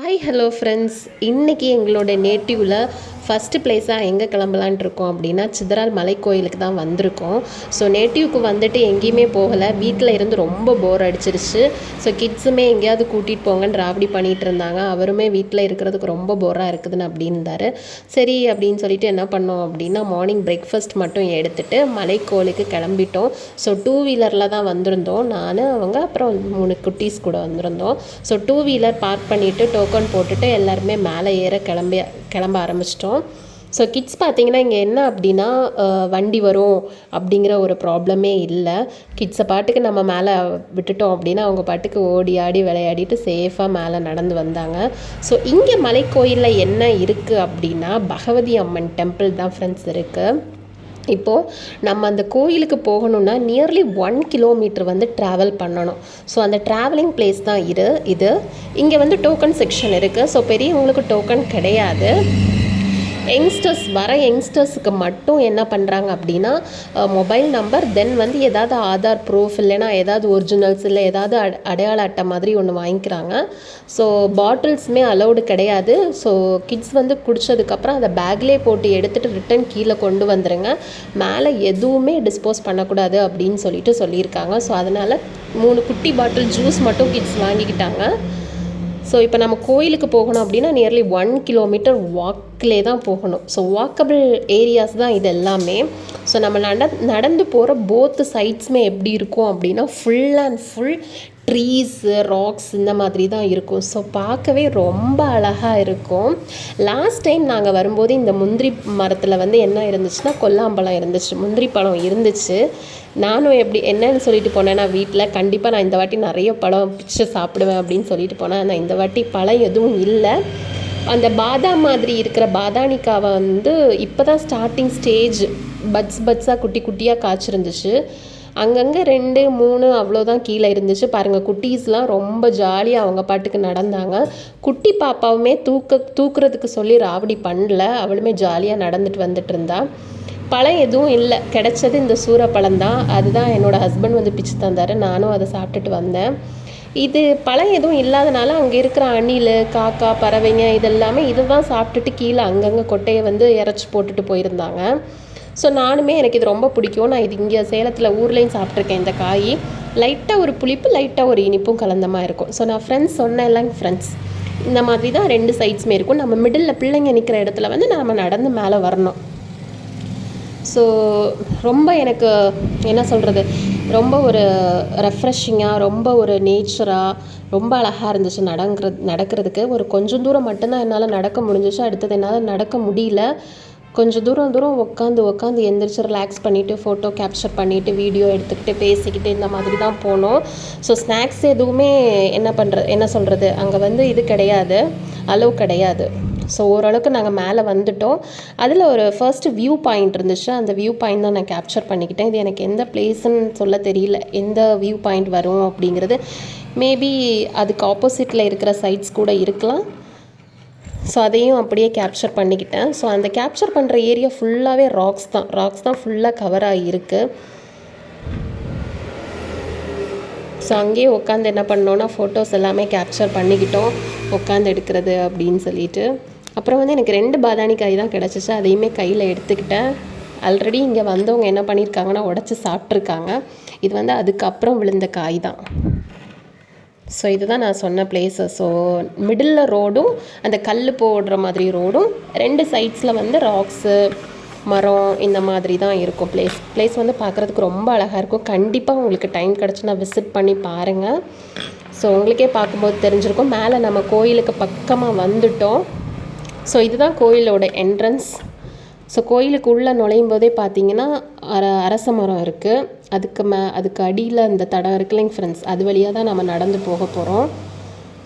Hi hello friends, இன்றைக்கி எங்களோட நேட்டிவில் first ப்ளேஸாக எங்கே கிளம்பலான்ட்டு இருக்கோம் அப்படின்னா சிதறால் மலை கோயிலுக்கு தான் வந்திருக்கோம். ஸோ நேட்டிவ்க்கு வந்துட்டு எங்கேயுமே போகலை, வீட்டில் இருந்து ரொம்ப போர் அடிச்சிருச்சு. ஸோ கிட்ஸுமே எங்கேயாவது கூட்டிகிட்டு போங்கன்னு ராவடி பண்ணிகிட்டு இருந்தாங்க. அவருமே வீட்டில் இருக்கிறதுக்கு ரொம்ப போராக இருக்குதுன்னு அப்படின்னாரு. சரி அப்படின்னு சொல்லிட்டு என்ன பண்ணோம் அப்படின்னா மார்னிங் பிரேக்ஃபாஸ்ட் மட்டும் எடுத்துகிட்டு மலை கோயிலுக்கு கிளம்பிட்டோம். ஸோ டூ வீலரில் தான் வந்திருந்தோம், நான் அவங்க அப்புறம் 3 குட்டீஸ் கூட வந்திருந்தோம். ஸோ டூ வீலர் பார்க் பண்ணிவிட்டு டோக்கன் போட்டுட்டு எல்லாருமே மேலே ஏற கிளம்ப ஆரம்பிச்சிட்டோம். ஸோ கிட்ஸ் பார்த்திங்கன்னா இங்கே என்ன அப்படின்னா வண்டி வரும் அப்படிங்கிற ஒரு ப்ராப்ளமே இல்லை. கிட்ஸை பாட்டுக்கு நம்ம மேலே விட்டுட்டோம் அப்படின்னா அவங்க பாட்டுக்கு ஓடி ஆடி விளையாடிட்டு சேஃபாக மேலே நடந்து வந்தாங்க. ஸோ இங்கே மலைக்கோயிலில் என்ன இருக்குது அப்படின்னா பகவதி அம்மன் டெம்பிள் தான் ஃப்ரெண்ட்ஸ் இருக்குது. இப்போது நம்ம அந்த கோயிலுக்கு போகணுன்னா நியர்லி 1 கிலோமீட்டர் வந்து ட்ராவல் பண்ணணும். ஸோ அந்த ட்ராவலிங் பிளேஸ் தான் இது. இங்கே வந்து டோக்கன் செக்ஷன் இருக்குது. ஸோ பெரியவங்களுக்கு டோக்கன் கிடையாது. யங்ஸ்டர்ஸுக்கு மட்டும் என்ன பண்ணுறாங்க அப்படின்னா மொபைல் நம்பர், தென் வந்து ஏதாவது ஆதார் ப்ரூஃப் இல்லைனா ஏதாவது ஒரிஜினல்ஸ் இல்லை ஏதாவது அடையாள அட்டை மாதிரி ஒன்று வாங்கிக்கிறாங்க. ஸோ பாட்டில்ஸுமே அலௌடு கிடையாது. ஸோ கிட்ஸ் வந்து குடித்ததுக்கப்புறம் அதை பேக்லேயே போட்டு எடுத்துகிட்டு ரிட்டன் கீழே கொண்டு வந்துடுங்க, மேலே எதுவுமே டிஸ்போஸ் பண்ணக்கூடாது அப்படின்னு சொல்லியிருக்காங்க. ஸோ அதனால் 3 குட்டி பாட்டில் ஜூஸ் மட்டும் கிட்ஸ் வாங்கிக்கிட்டாங்க. ஸோ இப்போ நம்ம கோயிலுக்கு போகணும் அப்படின்னா நியர்லி 1 கிலோமீட்டர் வாக்கிலே தான் போகணும். ஸோ வாக்கபிள் ஏரியாஸ் தான் இது எல்லாமே. ஸோ நம்ம நடந்து போகிற போத்து சைட்ஸுமே எப்படி இருக்கும் அப்படின்னா full and full trees, rocks இந்த மாதிரி தான் இருக்கும். ஸோ பார்க்கவே ரொம்ப அழகாக இருக்கும். லாஸ்ட் டைம் நாங்கள் வரும்போது இந்த முந்திரி மரத்தில் வந்து என்ன இருந்துச்சுன்னா கொல்லாம்பழம் இருந்துச்சு, முந்திரி பழம் இருந்துச்சு. நானும் என்னன்னு சொல்லிட்டு போனேன்னா வீட்டில் கண்டிப்பாக நான் இந்த வாட்டி நிறைய பழம் பிச்சு சாப்பிடுவேன் அப்படின்னு சொல்லிட்டு போனேன். ஆனால் இந்த வாட்டி பழம் எதுவும் இல்லை. அந்த பாதாம் மாதிரி இருக்கிற பாதானிக்காவை வந்து இப்போ தான் ஸ்டார்டிங் ஸ்டேஜ் பட்ஸாக குட்டி குட்டியாக காய்ச்சிருந்துச்சு. அங்கங்கே 2, 3 அவ்வளோதான் கீழே இருந்துச்சு. பாருங்கள், குட்டீஸ்லாம் ரொம்ப ஜாலியாக அவங்க பாட்டுக்கு நடந்தாங்க. குட்டி பாப்பாவுமே தூக்குறதுக்கு சொல்லி ராவடி பண்ணல, அவளுமே ஜாலியாக நடந்துட்டு வந்துட்டு இருந்தா. பழம் எதுவும் இல்லை, கிடைச்சது இந்த சூரப்பழம் தான். அதுதான் என்னோடய ஹஸ்பண்ட் வந்து பிச்சு தந்தார், நானும் அதை சாப்பிட்டுட்டு வந்தேன். இது பழம் எதுவும் இல்லாதனால அங்கே இருக்கிற அணில், காக்கா, பறவைங்க இதெல்லாமே இதை தான் சாப்பிட்டுட்டு கீழே அங்கங்கே கொட்டையை வந்து இறச்சி போட்டுட்டு போயிருந்தாங்க. ஸோ நானுமே எனக்கு இது ரொம்ப பிடிக்கும். நான் இது இங்கே சேலத்தில் ஊர்லேயும் சாப்பிட்ருக்கேன். இந்த காய் லைட்டாக ஒரு புளிப்பு, லைட்டாக ஒரு இனிப்பும் கலந்தமாக இருக்கும். ஸோ நான் சொன்னேன்ல ஃப்ரெண்ட்ஸ், இந்த மாதிரி தான் 2 சைட்ஸுமே இருக்கும். நம்ம மிடில் பிள்ளைங்க நிற்கிற இடத்துல வந்து நம்ம நடந்து மேலே வரணும். ஸோ ரொம்ப எனக்கு என்ன சொல்கிறது, ரொம்ப ஒரு ரெஃப்ரெஷிங்காக, ரொம்ப ஒரு நேச்சராக ரொம்ப அழகாக இருந்துச்சு. நடக்கிறதுக்கு ஒரு கொஞ்சம் தூரம் மட்டும்தான் என்னால் நடக்க முடிஞ்சிச்சு. அடுத்தது என்னால் நடக்க முடியல. கொஞ்சம் தூரம் உட்காந்து எந்திரிச்சு ரிலாக்ஸ் பண்ணிவிட்டு ஃபோட்டோ கேப்சர் பண்ணிவிட்டு வீடியோ எடுத்துக்கிட்டு பேசிக்கிட்டு இந்த மாதிரி தான் போனோம். ஸோ ஸ்நாக்ஸ் எதுவுமே என்ன சொல்கிறது அங்கே வந்து இது கிடையாது, அலோவ் கிடையாது. ஸோ ஓரளவுக்கு நாங்கள் மேலே வந்துட்டோம். அதில் ஒரு ஃபர்ஸ்ட்டு வியூ பாயிண்ட் இருந்துச்சு, அந்த வியூ பாயிண்ட் தான் நான் கேப்சர் பண்ணிக்கிட்டேன். இது எனக்கு எந்த பிளேஸுன்னு சொல்ல தெரியல, எந்த வியூ பாயிண்ட் வரும் அப்படிங்கிறது. மேபி அதுக்கு ஆப்போசிட்டில் இருக்கிற சைட்ஸ் கூட இருக்கலாம். ஸோ அதையும் அப்படியே கேப்சர் பண்ணிக்கிட்டேன். ஸோ அந்த கேப்சர் பண்ணுற ஏரியா ஃபுல்லாகவே ராக்ஸ் தான் ஃபுல்லாக கவர் ஆகியிருக்கு. ஸோ அங்கேயே உட்காந்து என்ன பண்ணோன்னா ஃபோட்டோஸ் எல்லாமே கேப்சர் பண்ணிக்கிட்டோம், உட்காந்து எடுக்கிறது அப்படின்னு சொல்லிட்டு. அப்புறம் வந்து எனக்கு 2 பாதானிக்காய் தான் கிடச்சிச்சு, அதையுமே கையில் எடுத்துக்கிட்டேன். ஆல்ரெடி இங்கே வந்தவங்க என்ன பண்ணியிருக்காங்கன்னா உடச்சி சாப்பிட்ருக்காங்க. இது வந்து அதுக்கப்புறம் விழுந்த காய் தான். ஸோ இதுதான் நான் சொன்ன பிளேஸு. ஸோ மிடில் ரோடும் அந்த கல் போடுற மாதிரி ரோடும், 2 சைட்ஸில் வந்து ராக்ஸு, மரம் இந்த மாதிரி தான் இருக்கும். பிளேஸ் வந்து பார்க்குறதுக்கு ரொம்ப அழகாக இருக்கும். கண்டிப்பாக உங்களுக்கு டைம் கிடச்சுன்னா விசிட் பண்ணி பாருங்கள். ஸோ உங்களுக்கே பார்க்கும்போது தெரிஞ்சிருக்கும். மேலே நம்ம கோயிலுக்கு பக்கமாக வந்துட்டோம். ஸோ இதுதான் கோயிலோட என்ட்ரன்ஸ். ஸோ கோயிலுக்கு உள்ளே நுழையும் போதே பார்த்தீங்கன்னா அரச மரம் இருக்குது. அதுக்கு அடியில் இந்த தடம் இருக்குல்லைங்க ஃப்ரெண்ட்ஸ், அது வழியாக தான் நம்ம நடந்து போக போகிறோம்.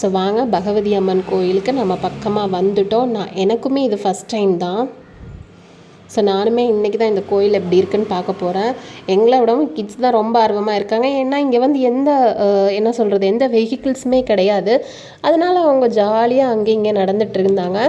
ஸோ வாங்க, பகவதி அம்மன் கோயிலுக்கு நம்ம பக்கமாக வந்துட்டோம். எனக்குமே இது ஃபஸ்ட் டைம் தான். ஸோ நானுமே இன்றைக்கி தான் இந்த கோயில் எப்படி இருக்குன்னு பார்க்க போகிறேன். எங்களை விடவும் கிட்ஸ் தான் ரொம்ப ஆர்வமாக இருக்காங்க. ஏன்னா இங்கே வந்து எந்த வெஹிக்கிள்ஸுமே கிடையாது. அதனால் அவங்க ஜாலியாக அங்கே இங்கே நடந்துகிட்டு இருந்தாங்க.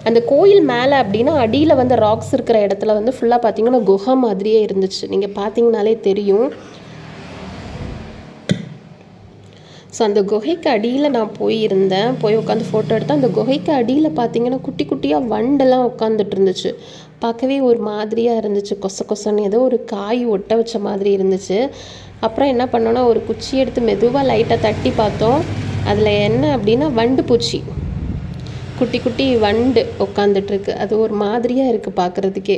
அந்த கோயில் மேலே அப்படின்னா அடியில் வந்து ராக்ஸ் இருக்கிற இடத்துல வந்து ஃபுல்லாக பார்த்திங்கன்னா குகை மாதிரியே இருந்துச்சு. நீங்கள் பார்த்தீங்கனாலே தெரியும். ஸோ அந்த குகைக்கு அடியில் நான் போய் உட்காந்து ஃபோட்டோ எடுத்தேன். அந்த குகைக்கு அடியில் பார்த்தீங்கன்னா குட்டி குட்டியாக வண்டெல்லாம் உட்காந்துட்டு இருந்துச்சு. பார்க்கவே ஒரு மாதிரியாக இருந்துச்சு, கொச கொசன்னு ஏதோ ஒரு காய் ஒட்ட வச்ச மாதிரி இருந்துச்சு. அப்புறம் என்ன பண்ணோன்னா ஒரு குச்சி எடுத்து மெதுவாக லைட்டாக தட்டி பார்த்தோம். அதில் என்ன அப்படின்னா வண்டு பூச்சி, குட்டி குட்டி வண்டு உட்காந்துட்ருக்கு. அது ஒரு மாதிரியாக இருக்குது பார்க்குறதுக்கே.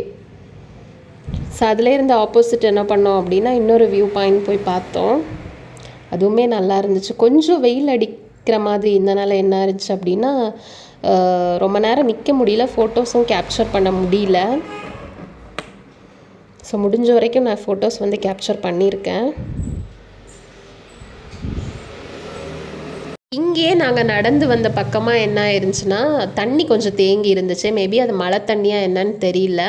ஸோ அதில் இருந்த ஆப்போசிட் என்ன பண்ணோம் அப்படின்னா இன்னொரு வியூ பாயிண்ட் போய் பார்த்தோம். அதுவுமே நல்லா இருந்துச்சு. கொஞ்சம் வெயில் அடிக்கிற மாதிரி இருந்தனால என்ன இருந்துச்சு அப்படின்னா ரொம்ப நேரம் நிற்க முடியல, ஃபோட்டோஸும் கேப்சர் பண்ண முடியல. ஸோ முடிஞ்ச வரைக்கும் நான் ஃபோட்டோஸ் வந்து கேப்சர் பண்ணியிருக்கேன். இங்கேயே நாங்கள் நடந்து வந்த பக்கமாக என்ன ஆயிருந்துச்சுன்னா தண்ணி கொஞ்சம் தேங்கி இருந்துச்சு. மேபி அது மழை தண்ணியாக என்னன்னு தெரியல.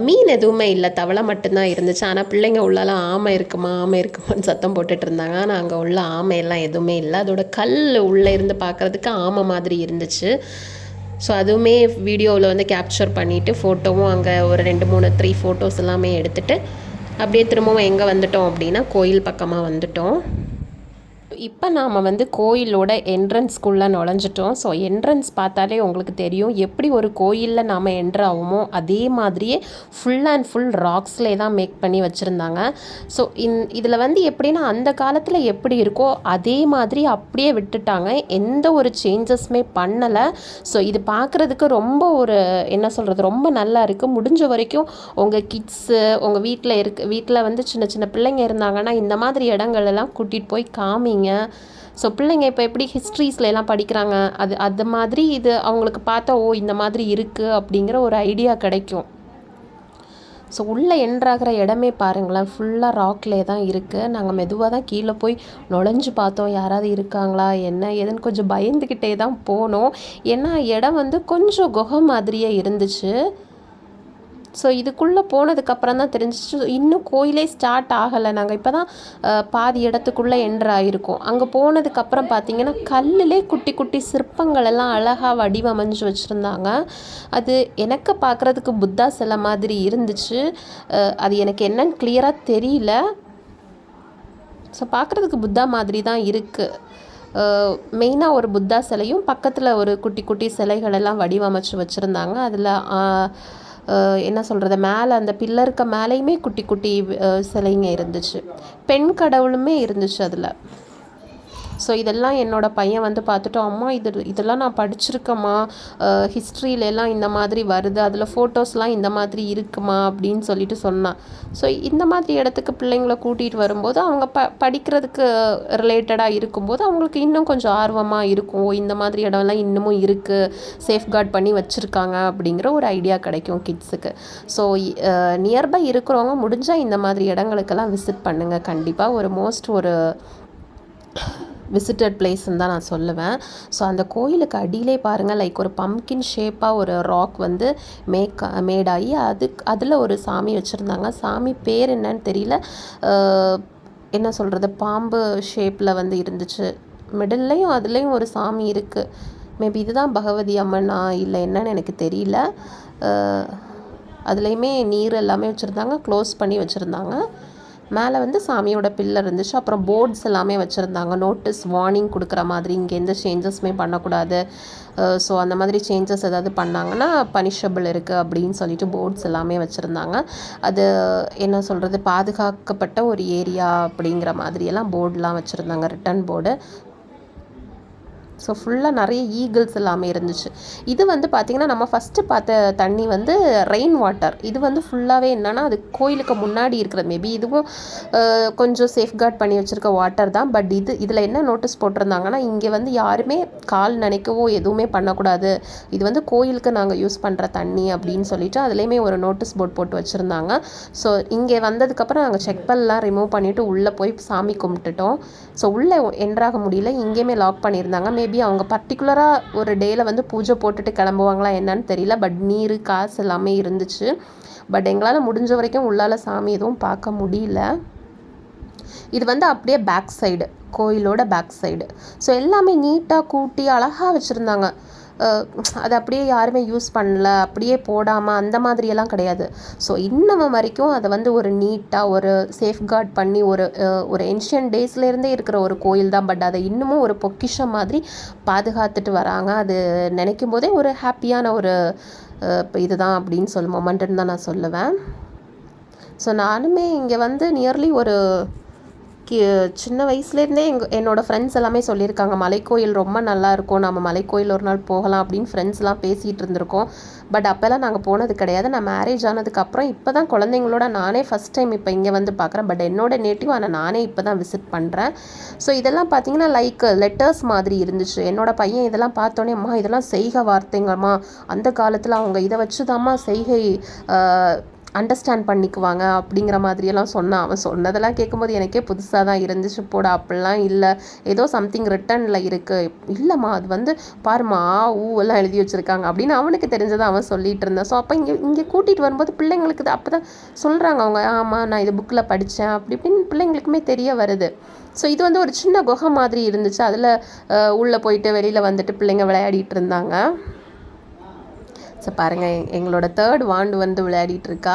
மீன் எதுவுமே இல்லை, தவளை மட்டும்தான் இருந்துச்சு. ஆனால் பிள்ளைங்க உள்ளலாம் ஆமை இருக்குமான்னு சத்தம் போட்டுட்டு இருந்தாங்க. ஆனால் அங்கே உள்ள ஆமையெல்லாம் எதுவுமே இல்லை. அதோட கல் உள்ளே இருந்து பார்க்குறதுக்கு ஆமை மாதிரி இருந்துச்சு. ஸோ அதுவுமே வீடியோவில் வந்து கேப்சர் பண்ணிவிட்டு ஃபோட்டோவும் அங்கே ஒரு 2-3 ஃபோட்டோஸ் எல்லாமே எடுத்துகிட்டு அப்படியே திரும்பவும் எங்கே வந்துட்டோம் அப்படின்னா கோயில் பக்கமாக வந்துட்டோம். இப்போ நாம் வந்து கோயிலோட என்ட்ரன்ஸ்குள்ளே நுழைஞ்சிட்டோம். ஸோ என்ட்ரன்ஸ் பார்த்தாலே உங்களுக்கு தெரியும் எப்படி ஒரு கோயிலில் நாம் என்ட்ரு ஆகுமோ அதே மாதிரியே ஃபுல் அண்ட் ஃபுல் ராக்ஸ்லேயே தான் மேக் பண்ணி வச்சுருந்தாங்க. ஸோ இதில் வந்து எப்படின்னா அந்த காலத்தில் எப்படி இருக்கோ அதே மாதிரி அப்படியே விட்டுட்டாங்க, எந்த ஒரு சேஞ்சஸுமே பண்ணலை. ஸோ இது பார்க்குறதுக்கு ரொம்ப ஒரு என்ன சொல்கிறது, ரொம்ப நல்லா இருக்குது. முடிஞ்ச வரைக்கும் உங்கள் கிட்ஸு உங்கள் வீட்டில் வந்து சின்ன சின்ன பிள்ளைங்க இருந்தாங்கன்னா இந்த மாதிரி இடங்களெல்லாம் கூட்டிகிட்டு போய் காமிங்க. ஸோ பிள்ளைங்க இப்போ எப்படி ஹிஸ்ட்ரிஸ்ல எல்லாம் படிக்கிறாங்க, அது மாதிரி இது அவங்களுக்கு பார்த்தா இந்த மாதிரி இருக்குது அப்படிங்கிற ஒரு ஐடியா கிடைக்கும். ஸோ உள்ளே என்ட்ராகிற இடமே பாருங்களேன், ஃபுல்லாக ராக்லே தான் இருக்குது. நாங்கள் மெதுவாக தான் கீழே போய் நுழைஞ்சு பார்த்தோம் யாராவது இருக்காங்களா என்ன ஏதுன்னு கொஞ்சம் பயந்துக்கிட்டே தான் போனோம். ஏன்னா இடம் வந்து கொஞ்சம் குகை மாதிரியே இருந்துச்சு. ஸோ இதுக்குள்ளே போனதுக்கப்புறம் தான் தெரிஞ்சிச்சு இன்னும் கோயிலே ஸ்டார்ட் ஆகலை. நாங்கள் இப்போ தான் பாதி இடத்துக்குள்ளே என்ட்ரு ஆகிருக்கோம். அங்கே போனதுக்கப்புறம் பார்த்திங்கன்னா கல்லிலே குட்டி குட்டி சிற்பங்கள் எல்லாம் அழகாக வடிவமைஞ்சு வச்சுருந்தாங்க. அது எனக்கு பார்க்குறதுக்கு புத்தா சிலை மாதிரி இருந்துச்சு. அது எனக்கு என்னன்னு கிளியராக தெரியல. ஸோ பார்க்குறதுக்கு புத்தா மாதிரி தான் இருக்குது. மெயினாக ஒரு புத்தா சிலையும் பக்கத்தில் ஒரு குட்டி குட்டி சிலைகள் எல்லாம் வடிவமைச்சு வச்சுருந்தாங்க. அதில் என்ன சொல்கிறது, மேலே அந்த பில்லருக்கு மேலேயுமே குட்டி குட்டி சிலைங்க இருந்துச்சு. பெண் கடவுளுமே இருந்துச்சு அதில். ஸோ இதெல்லாம் என்னோடய பையன் வந்து பார்த்துட்டோம், அம்மா இதெல்லாம் நான் படிச்சிருக்கேம்மா, ஹிஸ்ட்ரியிலலாம் இந்த மாதிரி வருது, அதில் ஃபோட்டோஸ்லாம் இந்த மாதிரி இருக்குமா அப்படின்னு சொல்லிட்டு சொன்னான். ஸோ இந்த மாதிரி இடத்துக்கு பிள்ளைங்களை கூட்டிகிட்டு வரும்போது அவங்க படிக்கிறதுக்கு ரிலேட்டடாக இருக்கும்போது அவங்களுக்கு இன்னும் கொஞ்சம் ஆர்வமாக இருக்கும். இந்த மாதிரி இடம்லாம் இன்னமும் இருக்குது, சேஃப்கார்ட் பண்ணி வச்சுருக்காங்க அப்படிங்கிற ஒரு ஐடியா கிடைக்கும் கிட்ஸுக்கு. ஸோ நியர்பை இருக்கிறவங்க முடிஞ்சால் இந்த மாதிரி இடங்களுக்கெல்லாம் விசிட் பண்ணுங்கள். கண்டிப்பாக ஒரு விசிட்டட் பிளேஸ்ன்னு தான் நான் சொல்லுவேன். ஸோ அந்த கோயிலுக்கு அடியிலே பாருங்கள், லைக் ஒரு பம்கின் ஷேப்பாக ஒரு ராக் வந்து மேடாகி அதில் ஒரு சாமி வச்சுருந்தாங்க. சாமி பேர் என்னன்னு தெரியல, என்ன சொல்கிறது, பாம்பு ஷேப்பில் வந்து இருந்துச்சு. மிடில்லையும் அதுலேயும் ஒரு சாமி இருக்குது. மேபி இதுதான் பகவதி அம்மனா இல்லை என்னன்னு எனக்கு தெரியல. அதுலேயுமே நீர் எல்லாமே வச்சுருந்தாங்க, க்ளோஸ் பண்ணி வச்சுருந்தாங்க. மேலே வந்து சாமியோட பில்லர் இருந்துச்சு. அப்புறம் போர்ட்ஸ் எல்லாமே வச்சுருந்தாங்க, நோட்டீஸ் வார்னிங் கொடுக்குற மாதிரி, இங்கே எந்த சேஞ்சஸுமே பண்ணக்கூடாது. ஸோ அந்த மாதிரி சேஞ்சஸ் ஏதாவது பண்ணாங்கன்னா பனிஷபிள் இருக்குது அப்படின்னு சொல்லிட்டு போர்ட்ஸ் எல்லாமே வச்சுருந்தாங்க. அது என்ன சொல்கிறது, பாதுகாக்கப்பட்ட ஒரு ஏரியா அப்படிங்கிற மாதிரியெல்லாம் போர்டெலாம் வச்சுருந்தாங்க, ரிட்டன் போர்டு. ஸோ ஃபுல்லாக நிறைய ஈகிள்ஸ் எல்லாமே இருந்துச்சு. இது வந்து பார்த்திங்கன்னா நம்ம ஃபஸ்ட்டு பார்த்த தண்ணி வந்து ரெயின் வாட்டர். இது வந்து ஃபுல்லாகவே என்னென்னா அது கோயிலுக்கு முன்னாடி இருக்கிறது. மேபி இதுவும் கொஞ்சம் சேஃப்கார்ட் பண்ணி வச்சுருக்க வாட்டர் தான். பட் இதில் என்ன நோட்டீஸ் போட்டிருந்தாங்கன்னா இங்கே வந்து யாருமே கால் நினைக்கவோ எதுவுமே பண்ணக்கூடாது, இது வந்து கோயிலுக்கு நாங்கள் யூஸ் பண்ணுற தண்ணி அப்படின்னு சொல்லிட்டு அதுலேயுமே ஒரு நோட்டீஸ் போர்ட் போட்டு வச்சுருந்தாங்க. ஸோ இங்கே வந்ததுக்கப்புறம் நாங்கள் செக்பல்லாம் ரிமூவ் பண்ணிவிட்டு உள்ளே போய் சாமி கும்பிட்டுட்டோம். ஸோ உள்ளே என்ட்ராக முடியல, இங்கேயுமே லாக் பண்ணியிருந்தாங்க. மேபி அவங்க பர்டிகுலராக ஒரு டேயில் வந்து பூஜை போட்டுட்டு கிளம்புவாங்களா என்னன்னு தெரியல. பட் நீர் காசு எல்லாமே இருந்துச்சு. பட் எங்களால் முடிஞ்ச வரைக்கும் உள்ளால சாமி எதுவும் பார்க்க முடியல. இது வந்து அப்படியே பேக் சைடு, கோயிலோட பேக் சைடு. ஸோ எல்லாமே நீட்டாக கூட்டி அழகாக வச்சுருந்தாங்க. அதை அப்படியே யாருமே யூஸ் பண்ணல, அப்படியே போடாமல் அந்த மாதிரியெல்லாம் கிடையாது. ஸோ இன்னும் வரைக்கும் அதை வந்து ஒரு நீட்டாக ஒரு சேஃப்கார்ட் பண்ணி ஒரு ஏன்ஷியன்ட் டேஸ்லேருந்தே இருக்கிற ஒரு கோயில் தான். பட் அதை இன்னமும் ஒரு பொக்கிஷம் மாதிரி பாதுகாத்துட்டு வராங்க. அது நினைக்கும் போதே ஒரு ஹாப்பியான ஒரு இதுதான் அப்படின்னு மொமெண்ட்டுன்னு தான் நான் சொல்லுவேன். ஸோ நானுமே இங்கே வந்து நியர்லி ஒரு சின்ன வயசுலேருந்தே என்னோடய ஃப்ரெண்ட்ஸ் எல்லாமே சொல்லியிருக்காங்க, மலைக்கோயில் ரொம்ப நல்லாயிருக்கும், நம்ம மலைக்கோயில் ஒரு நாள் போகலாம் அப்படின்னு ஃப்ரெண்ட்ஸ்லாம் பேசிகிட்டு இருந்திருக்கோம். பட் அப்போல்லாம் நாங்கள் போனது கிடையாது. நான் மேரேஜ் ஆனதுக்கப்புறம் இப்போ தான் குழந்தைங்களோட நானே ஃபஸ்ட் டைம் இப்போ இங்கே வந்து பார்க்குறேன். பட் என்னோடய நேட்டிவ் ஆனால் நானே இப்போ தான் விசிட் பண்ணுறேன். ஸோ இதெல்லாம் பார்த்திங்கன்னா லைக் லெட்டர்ஸ் மாதிரி இருந்துச்சு. என்னோடய பையன் இதெல்லாம் பார்த்தோன்னே, அம்மா இதெல்லாம் செய்கை வார்த்தைங்கம்மா, அந்த காலத்தில் அவங்க இதை வச்சு தாம்மா செய்கை அண்டர்ஸ்டாண்ட் பண்ணிக்குவாங்க அப்படிங்கிற மாதிரியெல்லாம் சொன்னான். அவன் சொன்னதெல்லாம் கேட்கும்போது எனக்கே புதுசாக தான் இருந்துச்சு. போட அப்படிலாம் இல்லை, ஏதோ சம்திங் ரிட்டனில் இருக்குது. இல்லைம்மா அது வந்து பாருமா எல்லாம் எழுதி வச்சுருக்காங்க அப்படின்னு அவனுக்கு தெரிஞ்சதை அவன் சொல்லிகிட்டு இருந்தான். ஸோ அப்போ இங்கே கூட்டிகிட்டு வரும்போது பிள்ளைங்களுக்கு அப்போ தான் சொல்கிறாங்க அவங்க, ஆமாம் நான் இது புக்கில் படித்தேன் அப்படி இப்படின்னு பிள்ளைங்களுக்குமே தெரிய வருது. ஸோ இது வந்து ஒரு சின்ன குகை மாதிரி இருந்துச்சு. அதில் உள்ளே போயிட்டு வெளியில் வந்துட்டு பிள்ளைங்க விளையாடிட்டு இருந்தாங்க. ஸோ பாருங்கள், எங்களோட 3rd வாண்டு வந்து விளையாடிட்டு இருக்கா.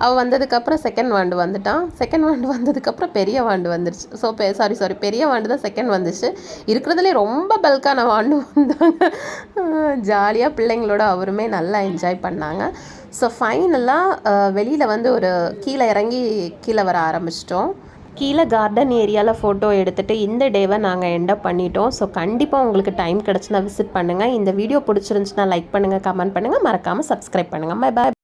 அவள் வந்ததுக்கப்புறம் 2nd வாண்டு வந்துட்டான். 2nd வாண்டு வந்ததுக்கப்புறம் பெரிய வாண்டு வந்துருச்சு. ஸோ சாரி பெரிய வாண்டு தான் 2nd வந்துச்சு. இருக்கிறதுலே ரொம்ப பல்கான வாண்டு வந்தாங்க. ஜாலியாக பிள்ளைங்களோட அவருமே நல்லா என்ஜாய் பண்ணாங்க. ஸோ ஃபைனலாக வெளியில் வந்து ஒரு கீழே இறங்கி கீழே வர ஆரம்பிச்சிட்டோம். கீழே கார்டன் ஏரியாவில் ஃபோட்டோ எடுத்துகிட்டு இந்த டேவை நாங்கள் எண்டப் பண்ணிட்டோம். ஸோ கண்டிப்பாக உங்களுக்கு டைம் கிடச்சுன்னா விசிட் பண்ணுங்கள். இந்த வீடியோ பிடிச்சிருந்துச்சுன்னா லைக் பண்ணுங்கள், கமெண்ட் பண்ணுங்கள், மறக்காமல் சப்ஸ்கிரைப் பண்ணுங்கள். Bye bye.